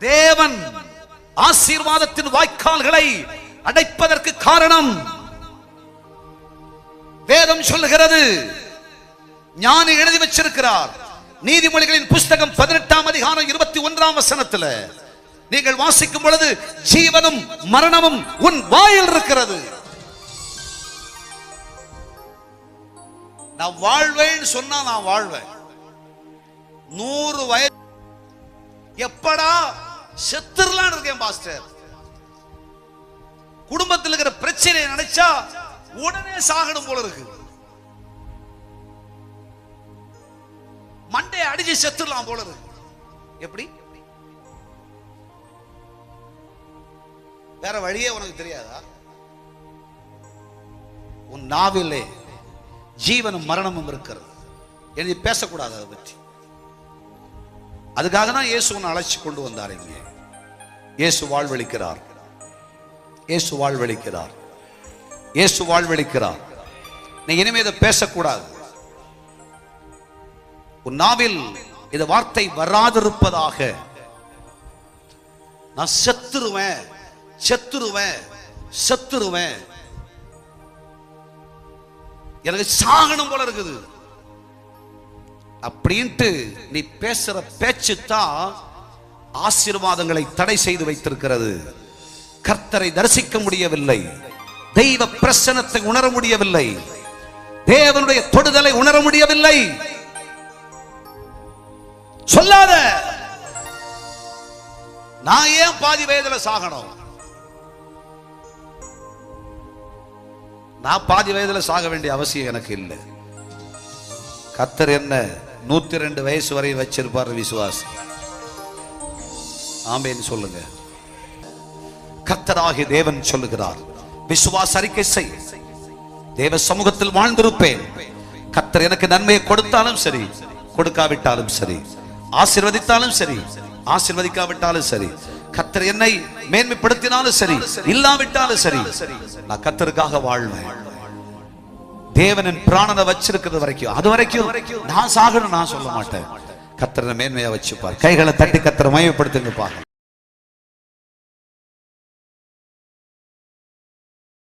தேவன் ஆசீர்வாதத்தின் வாய்க்கால்களை அடைப்பதற்கு காரணம் வேதம் சொல்லுகிறது. ஞானி எழுதி வச்சிருக்கிறார். நீதிமொழிகளின் புஸ்தகம் 18ஆம் அதிகாரம் 21ஆம் வசனத்தில் நீங்கள் வாசிக்கும் பொழுது, ஜீவனும் மரணமும் உன் வாயில் இருக்கிறது. நான் வாழ்வேன்னு சொன்னா நான் வாழ்வேன். 100 வயது எப்படா செத்துறலான்னு இருக்கேன் பாஸ்டர். குடும்பத்தில் இருக்கிற பிரச்சனையை நினைச்சா உடனே சாகணும் போல இருக்கு. மண்டையை அடிச்சு செத்துடலாம் போல இருக்கு. எப்படி? வேற வழியே உனக்கு தெரியாதா? உன் நாவிலே ஜீவனும் மரணமும் இருக்கிறது. எழுதி பேசக்கூடாது அதை பற்றி. அதுக்காக தான் இயேசு உன்னை அழைச்சி கொண்டு வந்தார். இங்கே இயேசு வாழ்வளிக்கிறார். இயேசு வாழ்வளிக்கிறார். இயேசு வாழ்வளிக்கிறார். நீ இனிமே இதை பேசக்கூடாது. உன் நாவில் இந்த வார்த்தை வராதிருப்பதாக. நான் செத்துருவேன், செத்துருவேன், செத்துருவேன், எனக்கு சாகணும் போல இருக்குது அப்படின்ட்டு நீ பேசுற பேச்சு தான் ஆசீர்வாதங்களை தடை செய்து வைத்திருக்கிறது. கர்த்தரை தரிசிக்க முடியவில்லை, தெய்வ பிரசன்னத்தை உணர முடியவில்லை, தேவனுடைய தொடுதலை உணர முடியவில்லை. சொல்லாத. நான் ஏன் பாதி வயதுல சாகணும்? நான் பாதி வயதுல சாக வேண்டிய அவசியம் எனக்கு இல்லை. கர்த்தர் என்ன 102 வயசு வரை வச்சிருப்பார் விசுவாசி. ஆமென் சொல்லுங்க. கர்த்தராகிய தேவன் சொல்லுகிறார், விசுவாச அறிக்கை செய். தேவ சமூகத்தில் வாழ்ந்திருப்பேன். கர்த்தர் எனக்கு நன்மையை கொடுத்தாலும் சரி, கொடுக்காவிட்டாலும் சரி, ஆசீர்வதித்தாலும் சரி, ஆசீர்வதிக்காவிட்டாலும் சரி, கர்த்தர் என்னை மேன்மைப்படுத்தினாலும் சரி, இல்லாவிட்டாலும் சரி, நான் கர்த்தருக்காக வாழ்வேன். தேவனின் பிராணனை வச்சிருக்கிறது வரைக்கும், அது வரைக்கும் நான் சாகணும் நான் சொல்ல மாட்டேன். கர்த்தரை மேன்மையா வச்சுப்பார். கைகளை தட்டி கர்த்தரை மகிமைப்படுத்துங்க.